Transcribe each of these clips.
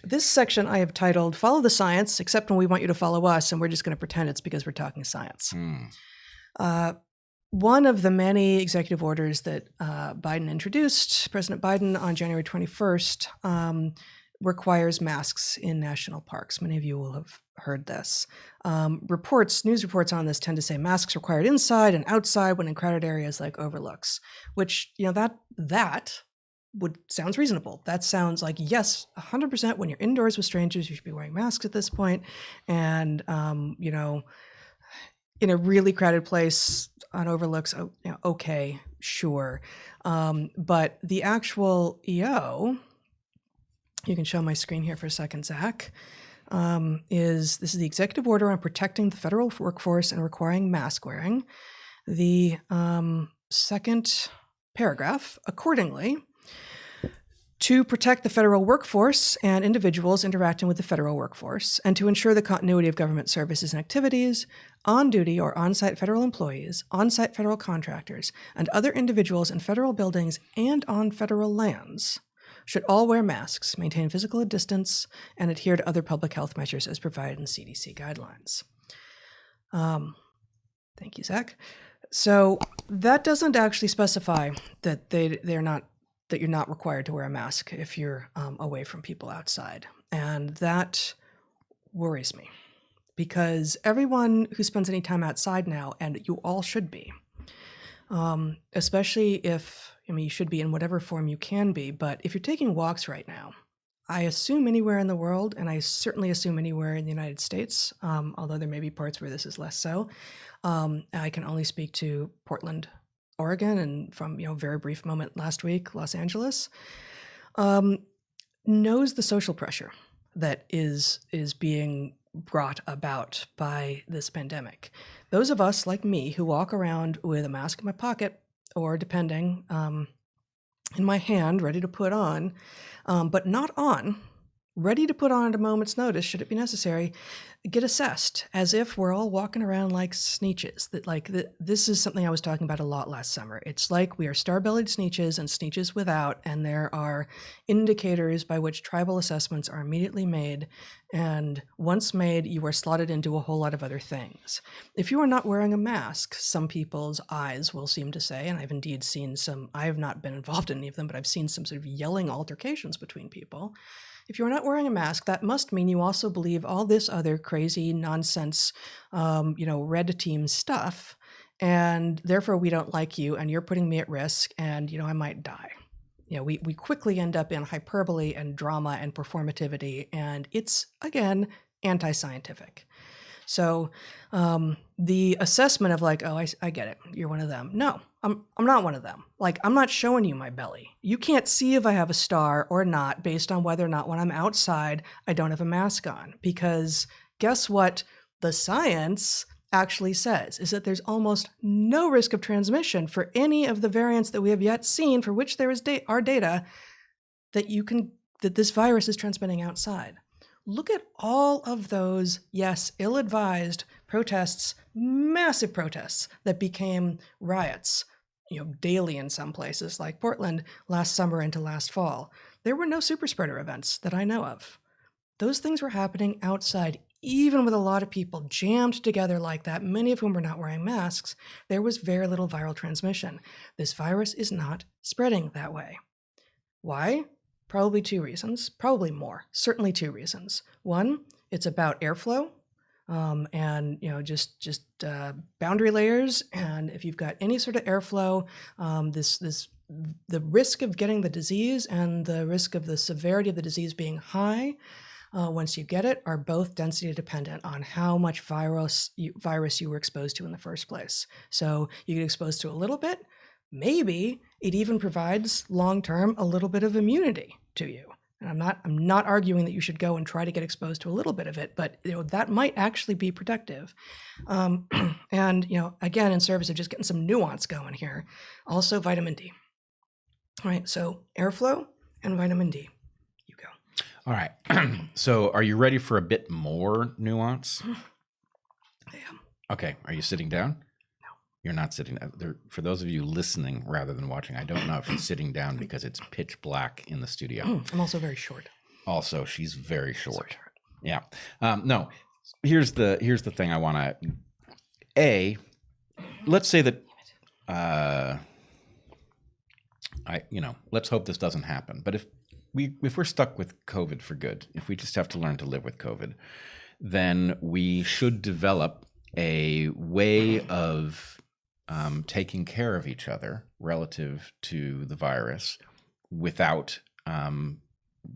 This section I have titled "Follow the Science," except when we want you to follow us, and we're just going to pretend it's because we're talking science. One of the many executive orders that Biden introduced, President Biden, on January 21st, requires masks in national parks. Many of you will have heard this. News reports on this tend to say masks required inside and outside when in crowded areas like overlooks, which, that sounds reasonable. That sounds like, yes, 100% when you're indoors with strangers, you should be wearing masks at this point. And, in a really crowded place on overlooks, okay, sure. But the actual EO, you can show my screen here for a second, Zach, this is the executive order on protecting the federal workforce and requiring mask wearing. The second paragraph, accordingly, to protect the federal workforce and individuals interacting with the federal workforce, and to ensure the continuity of government services and activities, on-duty or on-site federal employees, on-site federal contractors, and other individuals in federal buildings and on federal lands should all wear masks, maintain physical distance, and adhere to other public health measures as provided in CDC guidelines. Thank you, Zach. So that doesn't actually specify that that you're not required to wear a mask if you're away from people outside. And that worries me because everyone who spends any time outside now, and you all should be, especially if, you should be in whatever form you can be, but if you're taking walks right now, I assume anywhere in the world, and I certainly assume anywhere in the United States, although there may be parts where this is less so. I can only speak to Portland, Oregon, and from very brief moment last week, Los Angeles, knows the social pressure that is being brought about by this pandemic. Those of us like me who walk around with a mask in my pocket, or depending, in my hand, ready to put on, but not on, ready to put on at a moment's notice, should it be necessary, get assessed as if we're all walking around like sneeches. This is something I was talking about a lot last summer. It's like we are star-bellied sneeches and sneeches without, and there are indicators by which tribal assessments are immediately made, and once made, you are slotted into a whole lot of other things. If you are not wearing a mask, some people's eyes will seem to say, and I've indeed seen some, I have not been involved in any of them, but I've seen some sort of yelling altercations between people. If you're not wearing a mask, that must mean you also believe all this other crazy nonsense, red team stuff, and therefore we don't like you, and you're putting me at risk, and I might die. We quickly end up in hyperbole and drama and performativity, and it's, again, anti-scientific. So the assessment of like, oh, I get it, you're one of them. No, I'm not one of them. Like, I'm not showing you my belly. You can't see if I have a star or not based on whether or not when I'm outside, I don't have a mask on. Because guess what the science actually says is that there's almost no risk of transmission for any of the variants that we have yet seen for which there is our data that this virus is transmitting outside. Look at all of those, yes, ill-advised protests, massive protests that became riots, daily in some places like Portland last summer into last fall. There were no super spreader events that I know of. Those things were happening outside, even with a lot of people jammed together like that, many of whom were not wearing masks. There was very little viral transmission. This virus is not spreading that way. Why? Probably two reasons, probably more, certainly two reasons. One, it's about airflow, and just boundary layers. And if you've got any sort of airflow, the risk of getting the disease and the risk of the severity of the disease being high once you get it are both density dependent on how much virus you were exposed to in the first place. So you get exposed to a little bit, maybe it even provides long-term a little bit of immunity to you. And I'm not arguing that you should go and try to get exposed to a little bit of it, but that might actually be protective. And again, in service of just getting some nuance going here, also vitamin D. All right, so airflow and vitamin D. You go. All right. So are you ready for a bit more nuance? I am. Okay. Are you sitting down? You're not sitting down. For those of you listening rather than watching, I don't know if she's sitting down because it's pitch black in the studio. I'm also very short. Also, she's very short. So short. Yeah. No. Here's the thing I want to. Let's say that. Let's hope this doesn't happen. But if we're stuck with COVID for good, if we just have to learn to live with COVID, then we should develop a way of taking care of each other relative to the virus without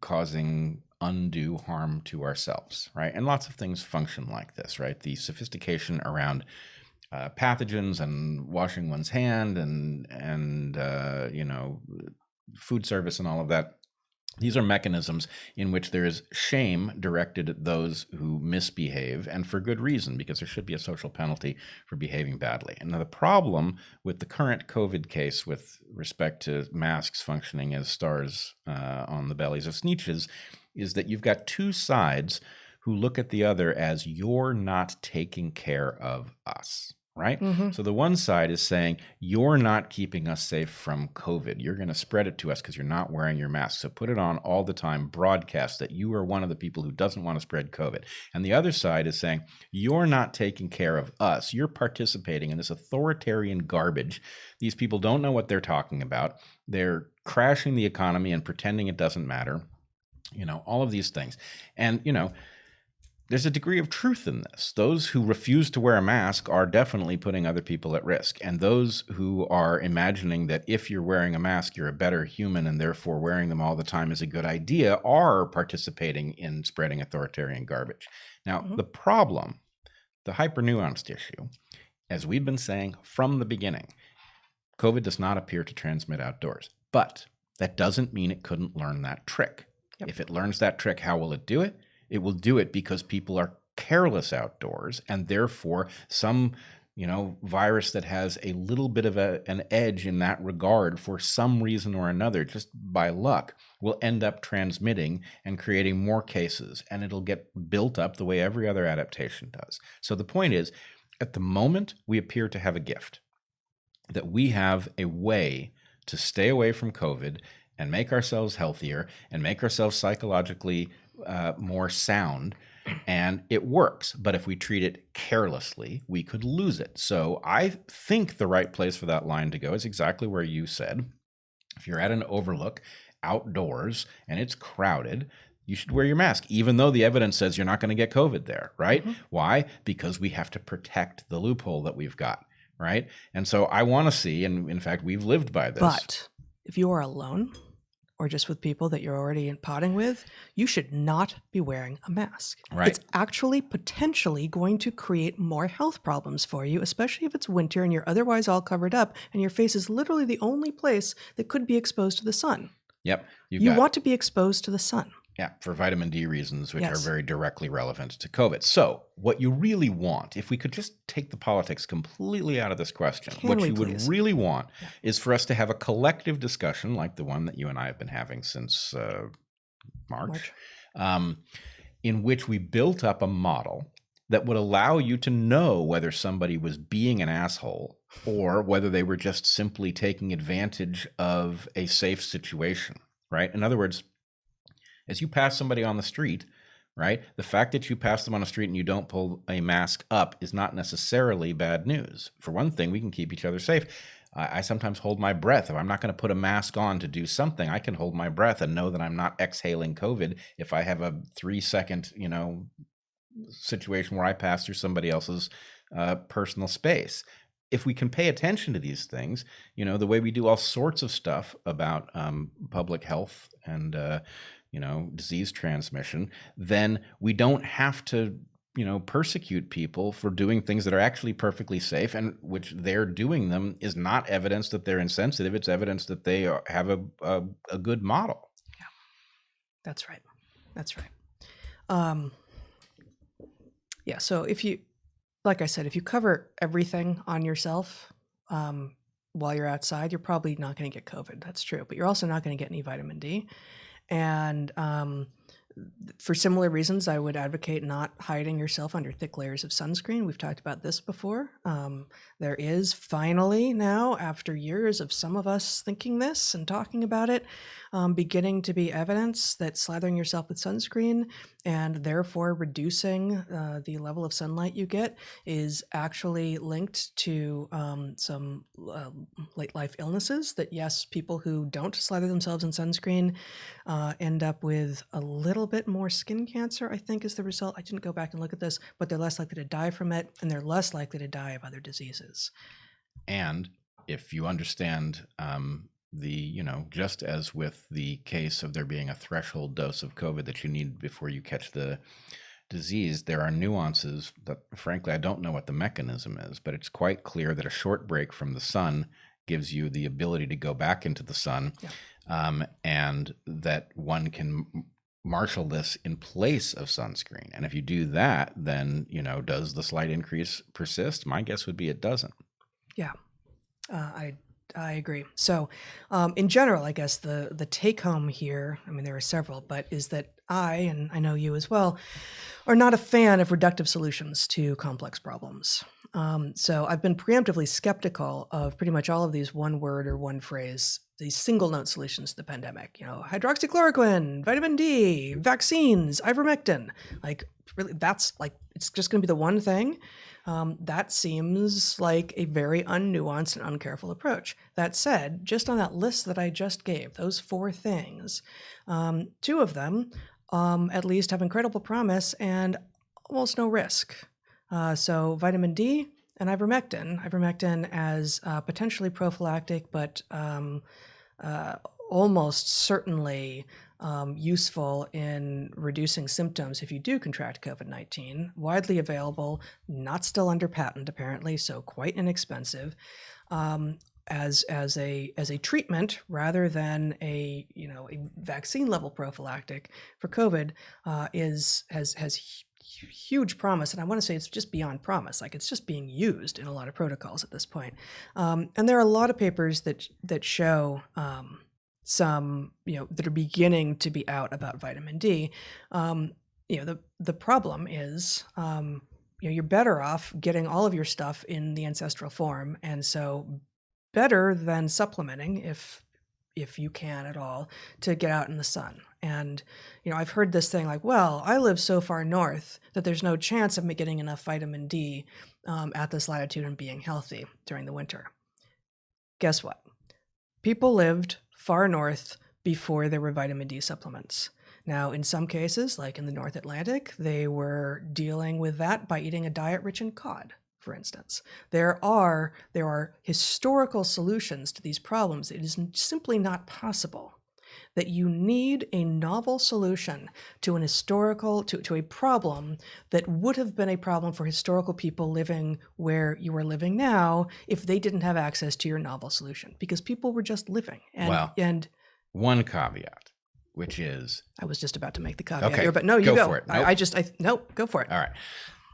causing undue harm to ourselves, right? And lots of things function like this, right? The sophistication around pathogens and washing one's hand and food service and all of that. These are mechanisms in which there is shame directed at those who misbehave, and for good reason, because there should be a social penalty for behaving badly. And now the problem with the current COVID case with respect to masks functioning as stars on the bellies of Sneetches is that you've got two sides who look at the other as you're not taking care of us. Right? Mm-hmm. So the one side is saying, you're not keeping us safe from COVID. You're going to spread it to us because you're not wearing your mask. So put it on all the time, broadcast that you are one of the people who doesn't want to spread COVID. And the other side is saying, you're not taking care of us. You're participating in this authoritarian garbage. These people don't know what they're talking about. They're crashing the economy and pretending it doesn't matter. All of these things. And, there's a degree of truth in this. Those who refuse to wear a mask are definitely putting other people at risk. And those who are imagining that if you're wearing a mask, you're a better human and therefore wearing them all the time is a good idea are participating in spreading authoritarian garbage. Now, the problem, the hyper-nuanced issue, as we've been saying from the beginning, COVID does not appear to transmit outdoors. But that doesn't mean it couldn't learn that trick. Yep. If it learns that trick, how will it do it? It will do it because people are careless outdoors, and therefore some, virus that has a little bit of an edge in that regard for some reason or another, just by luck, will end up transmitting and creating more cases, and it'll get built up the way every other adaptation does. So the point is, at the moment, we appear to have a gift, that we have a way to stay away from COVID and make ourselves healthier and make ourselves psychologically more sound, and it works. But if we treat it carelessly, we could lose it. So I think the right place for that line to go is exactly where you said. If you're at an overlook outdoors and it's crowded, you should wear your mask, even though the evidence says you're not going to get COVID there, right? Mm-hmm. Why? Because we have to protect the loophole that we've got, right? And so I want to see, and in fact, we've lived by this. But if you are alone, or just with people that you're already potting with, you should not be wearing a mask. Right. It's actually potentially going to create more health problems for you, especially if it's winter and you're otherwise all covered up and your face is literally the only place that could be exposed to the sun. Yep. You want to be exposed to the sun. Yeah, for vitamin D reasons, which are very directly relevant to COVID. So what you really want, if we could just take the politics completely out of this question, what you would really want is for us to have a collective discussion like the one that you and I have been having since March. In which we built up a model that would allow you to know whether somebody was being an asshole or whether they were just simply taking advantage of a safe situation, right? In other words, as you pass somebody on the street, right, the fact that you pass them on the street and you don't pull a mask up is not necessarily bad news. For one thing, we can keep each other safe. I sometimes hold my breath. If I'm not going to put a mask on to do something, I can hold my breath and know that I'm not exhaling COVID if I have a 3-second, situation where I pass through somebody else's personal space. If we can pay attention to these things, the way we do all sorts of stuff about public health and disease transmission, then we don't have to, persecute people for doing things that are actually perfectly safe, and which they're doing them is not evidence that they're insensitive. It's evidence that they have a good model. Yeah, that's right. That's right. So if you, like I said, if you cover everything on yourself while you're outside, you're probably not going to get COVID. That's true. But you're also not going to get any vitamin D. And for similar reasons, I would advocate not hiding yourself under thick layers of sunscreen. We've talked about this before. There is finally now, after years of some of us thinking this and talking about it, beginning to be evidence that slathering yourself with sunscreen and therefore reducing the level of sunlight you get is actually linked to some late life illnesses. That yes, people who don't slather themselves in sunscreen end up with a little bit more skin cancer, I think is the result. I didn't go back and look at this, but they're less likely to die from it, and they're less likely to die of other diseases. And if you understand just as with the case of there being a threshold dose of COVID that you need before you catch the disease, there are nuances that, frankly, I don't know what the mechanism is, but it's quite clear that a short break from the sun gives you the ability to go back into the sun, and that one can marshal this in place of sunscreen. And if you do that, then, does the slight increase persist? My guess would be it doesn't. Yeah, I agree. So in general, I guess the take home here, I mean, there are several, but is that and I know you as well, are not a fan of reductive solutions to complex problems. So I've been preemptively skeptical of pretty much all of these one word or one phrase, these single note solutions to the pandemic, hydroxychloroquine, vitamin D, vaccines, ivermectin. Like, really, that's like, it's just going to be the one thing. That seems like a very unnuanced and uncareful approach. That said, just on that list that I just gave, those 4 things, 2 of them at least have incredible promise and almost no risk. So vitamin D and ivermectin as potentially prophylactic, but almost certainly useful in reducing symptoms if you do contract COVID-19, widely available, not still under patent apparently, so quite inexpensive, as a treatment rather than a vaccine level prophylactic for COVID has huge promise, and I want to say it's just beyond promise. Like, it's just being used in a lot of protocols at this point, and there are a lot of papers that show some that are beginning to be out about vitamin D. The problem is you're better off getting all of your stuff in the ancestral form, and so better than supplementing if you can at all to get out in the sun. And I've heard this thing like, well, I live so far north that there's no chance of me getting enough vitamin D at this latitude and being healthy during the winter. Guess what? People lived far north before there were vitamin D supplements. Now, in some cases, like in the North Atlantic, they were dealing with that by eating a diet rich in cod, for instance. There are historical solutions to these problems. It is simply not possible that you need a novel solution to a problem that would have been a problem for historical people living where you are living now if they didn't have access to your novel solution, because people were just living. And one caveat, which is, I was just about to make the caveat here, but no, you go. For it. Nope. Go for it. All right.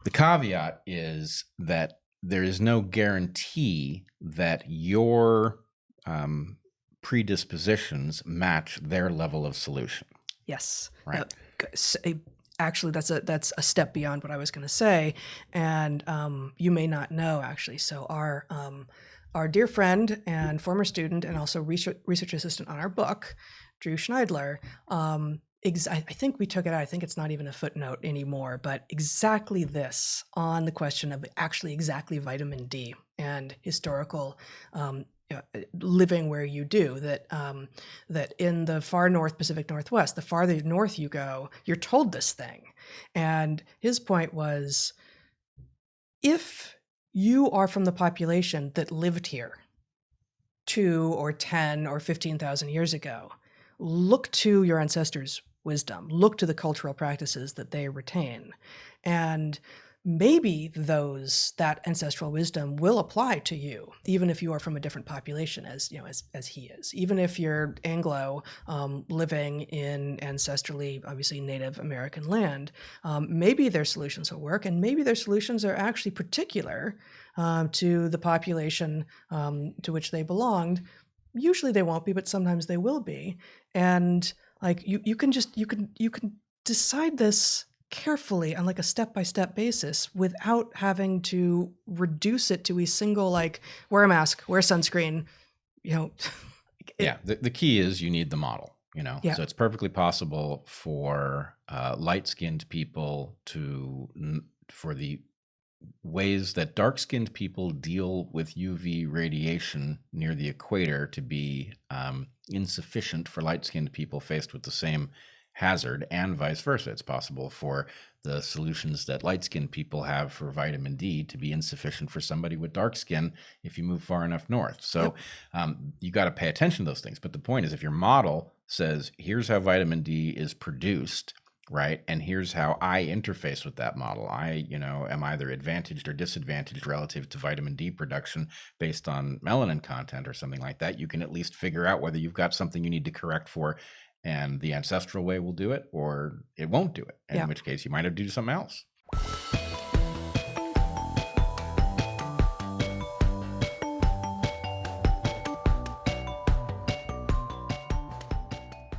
The caveat is that there is no guarantee that your predispositions match their level of solution. Yes. Right. Actually, that's a step beyond what I was going to say, and you may not know actually. So our dear friend and former student and also research assistant on our book, Drew Schneidler, I think we took it out. I think it's not even a footnote anymore, but exactly this on the question of actually exactly vitamin D and historical living where you do, that in the far north Pacific Northwest, the farther north you go, you're told this thing. And his point was, if you are from the population that lived here 2 or 10 or 15,000 years ago, look to your ancestors' wisdom, look to the cultural practices that they retain, and maybe that ancestral wisdom will apply to you, even if you are from a different population, as he is. Even if you're Anglo, living in ancestrally, obviously Native American land, maybe their solutions will work, and maybe their solutions are actually particular to the population to which they belonged. Usually they won't be, but sometimes they will be. And like you can decide this carefully on like a step-by-step basis without having to reduce it to a single, like, wear a mask, wear sunscreen, The key is you need the model, Yeah. So it's perfectly possible for light-skinned people for the ways that dark-skinned people deal with UV radiation near the equator to be insufficient for light-skinned people faced with the same hazard, and vice versa. It's possible for the solutions that light-skinned people have for vitamin D to be insufficient for somebody with dark skin if you move far enough north. So you got to pay attention to those things. But the point is, if your model says, here's how vitamin D is produced, right, and here's how I interface with that model, I am either advantaged or disadvantaged relative to vitamin D production based on melanin content or something like that, you can at least figure out whether you've got something you need to correct for, and the ancestral way will do it or it won't do it, in which case you might have to do something else.